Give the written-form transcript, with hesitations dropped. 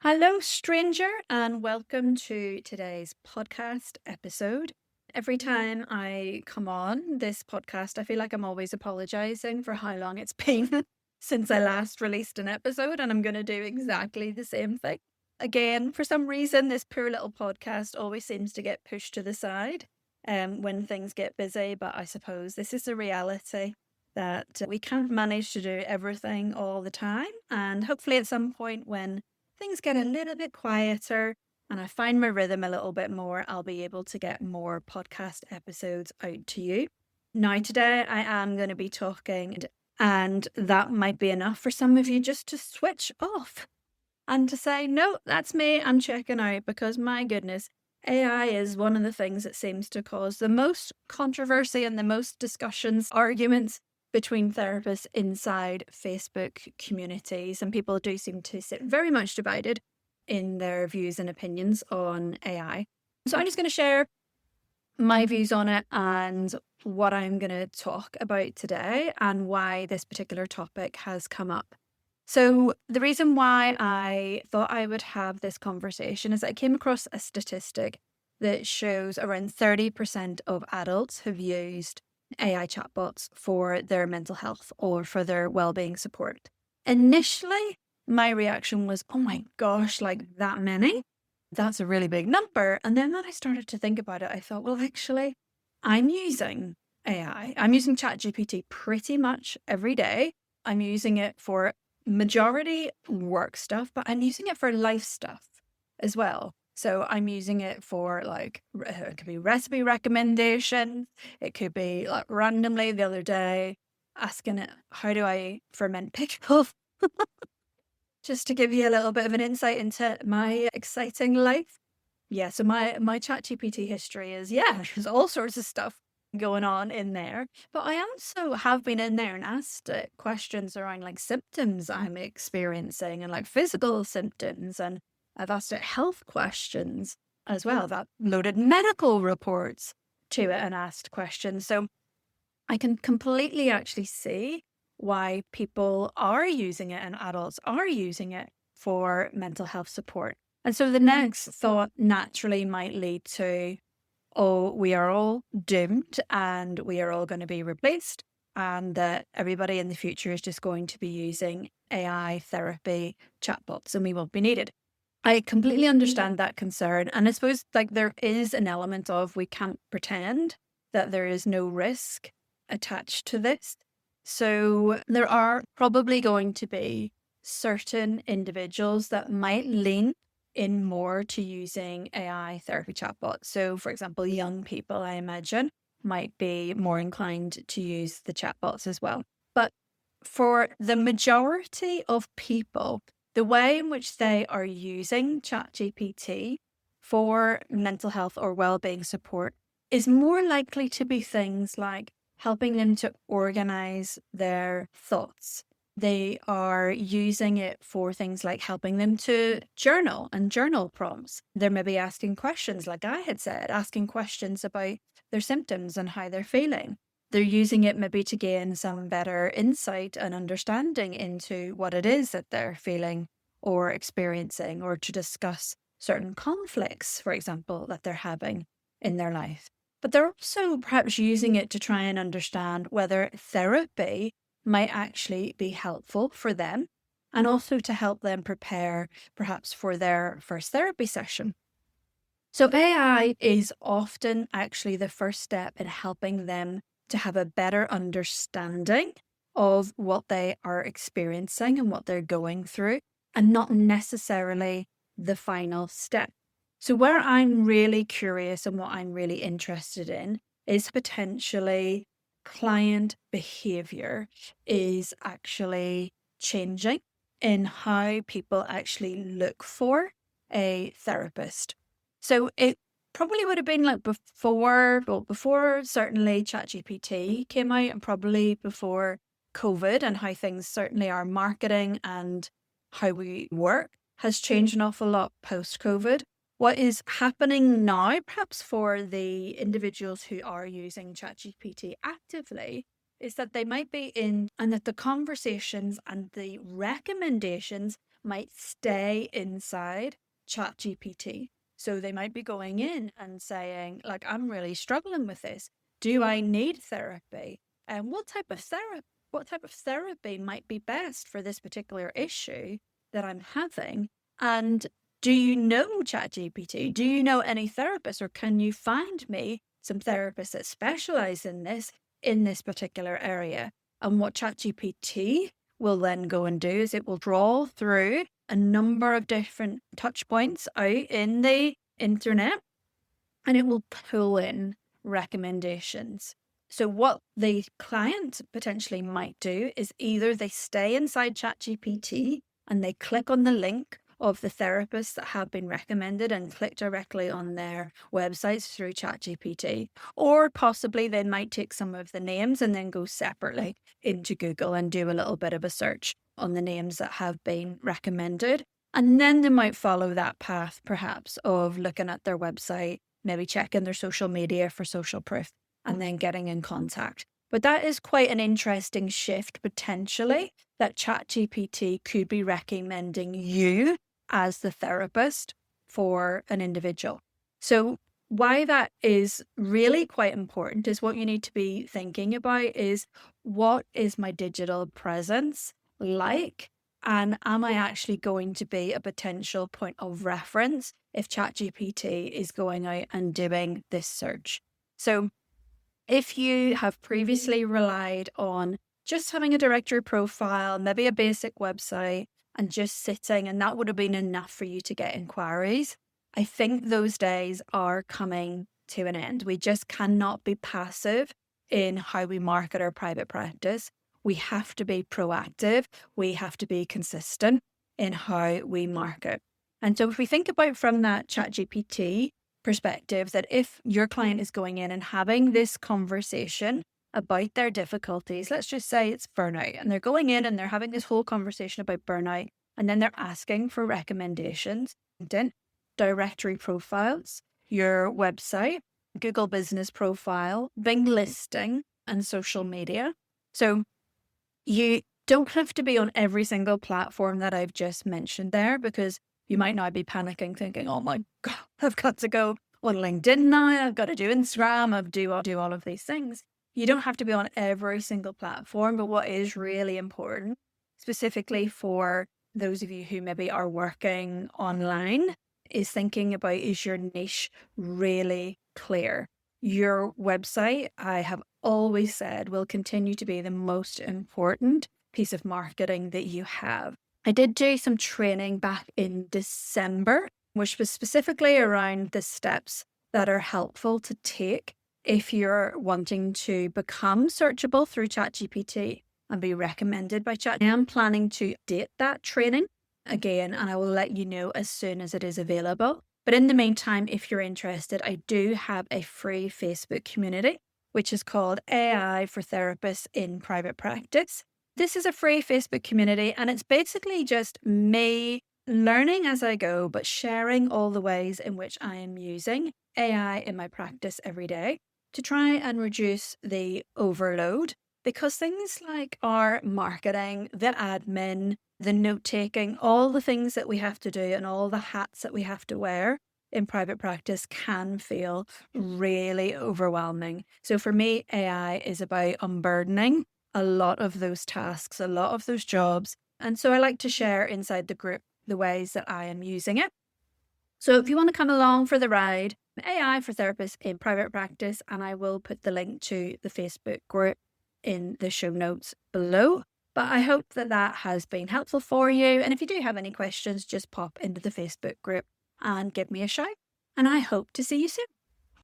Hello, stranger, and welcome to today's podcast episode. Every time I come on this podcast, I feel like I'm always apologizing for how long it's been since I last released an episode, and I'm going to do exactly the same thing. Again, for some reason, this poor little podcast always seems to get pushed to the side when things get busy, but I suppose this is the reality that we can't manage to do everything all the time, and hopefully at some point when things get a little bit quieter and I find my rhythm a little bit more, I'll be able to get more podcast episodes out to you. Now, today I am going to be talking, and that might be enough for some of you just to switch off and to say, no, that's me, I'm checking out, because my goodness, AI is one of the things that seems to cause the most controversy and the most discussions, arguments between therapists inside Facebook communities, and people do seem to sit very much divided in their views and opinions on AI. So I'm just going to share my views on it and what I'm going to talk about today and why this particular topic has come up. So the reason why I thought I would have this conversation is I came across a statistic that shows around 30% of adults have used AI chatbots for their mental health or for their wellbeing support. Initially, my reaction was, oh my gosh, like that many? That's a really big number. And then when I started to think about it, I thought, well, actually, I'm using AI. I'm using ChatGPT pretty much every day. I'm using it for majority work stuff, but I'm using it for life stuff as well. So I'm using it for it could be recipe recommendations. It could be like randomly the other day asking it, how do I ferment pickles? Just to give you a little bit of an insight into my exciting life. Yeah, so my ChatGPT history is, there's all sorts of stuff going on in there. But I also have been in there and asked it questions around like symptoms I'm experiencing and like physical symptoms. And I've asked it health questions as well. That loaded medical reports to it and asked questions. So I can completely actually see why people are using it and adults are using it for mental health support. And so the next thought naturally might lead to, oh, we are all doomed and we are all going to be replaced, and that everybody in the future is just going to be using AI therapy chatbots and we won't be needed. I completely understand that concern. And I suppose like there is an element of we can't pretend that there is no risk attached to this. So there are probably going to be certain individuals that might lean in more to using AI therapy chatbots. So for example, young people, I imagine, might be more inclined to use the chatbots as well. But for the majority of people, the way in which they are using ChatGPT for mental health or well-being support is more likely to be things like helping them to organize their thoughts. They are using it for things like helping them to journal and journal prompts. They're maybe asking questions, like I had said, asking questions about their symptoms and how they're feeling. They're using it maybe to gain some better insight and understanding into what it is that they're feeling or experiencing, or to discuss certain conflicts, for example, that they're having in their life. But they're also perhaps using it to try and understand whether therapy might actually be helpful for them, and also to help them prepare perhaps for their first therapy session. So AI is often actually the first step in helping them to have a better understanding of what they are experiencing and what they're going through, and not necessarily the final step. So where I'm really curious and what I'm really interested in is potentially client behavior is actually changing in how people actually look for a therapist. So it probably would have been like before certainly ChatGPT came out, and probably before COVID, and how things certainly are marketing and how we work has changed an awful lot post-COVID. What is happening now, perhaps for the individuals who are using ChatGPT actively, is that they might be in, and that the conversations and the recommendations might stay inside ChatGPT. So they might be going in and saying, like, I'm really struggling with this. Do I need therapy? And what type of therapy might be best for this particular issue that I'm having? And do you know ChatGPT? Do you know any therapists, or can you find me some therapists that specialize in this particular area? And what ChatGPT will then go and do is it will draw through a number of different touch points out in the internet, and it will pull in recommendations. So what the client potentially might do is either they stay inside ChatGPT and they click on the link of the therapists that have been recommended and click directly on their websites through ChatGPT, or possibly they might take some of the names and then go separately into Google and do a little bit of a search on the names that have been recommended. And then they might follow that path, perhaps, of looking at their website, maybe checking their social media for social proof, and then getting in contact. But that is quite an interesting shift, potentially, that ChatGPT could be recommending you as the therapist for an individual. So why that is really quite important is what you need to be thinking about is, what is my digital presence like? And am I actually going to be a potential point of reference if ChatGPT is going out and doing this search? So if you have previously relied on just having a directory profile, maybe a basic website, and just sitting, and that would have been enough for you to get inquiries, I think those days are coming to an end. We just cannot be passive in how we market our private practice. We have to be proactive. We have to be consistent in how we market. And so if we think about from that ChatGPT perspective, that if your client is going in and having this conversation about their difficulties, let's just say it's burnout, and they're going in and they're having this whole conversation about burnout, and then they're asking for recommendations, LinkedIn, directory profiles, your website, Google business profile, Bing listing, and social media. So you don't have to be on every single platform that I've just mentioned there, because you might now be panicking, thinking, oh my God, I've got to go on LinkedIn now. I've got to do Instagram. I've do all of these things. You don't have to be on every single platform, but what is really important, specifically for those of you who maybe are working online, is thinking about, is your niche really clear? Your website, I have always said, will continue to be the most important piece of marketing that you have. I did do some training back in December, which was specifically around the steps that are helpful to take if you're wanting to become searchable through ChatGPT and be recommended by Chat. I am planning to date that training again, and I will let you know as soon as it is available. But in the meantime, if you're interested, I do have a free Facebook community, which is called AI for Therapists in Private Practice. This is a free Facebook community, and it's basically just me learning as I go, but sharing all the ways in which I am using AI in my practice every day to try and reduce the overload. Because things like our marketing, the admin, the note taking, all the things that we have to do and all the hats that we have to wear in private practice can feel really overwhelming. So for me, AI is about unburdening a lot of those tasks, a lot of those jobs. And so I like to share inside the group the ways that I am using it. So if you want to come along for the ride, AI for Therapists in Private Practice, and I will put the link to the Facebook group in the show notes below. But I hope that that has been helpful for you. And if you do have any questions, just pop into the Facebook group and give me a shout. And I hope to see you soon.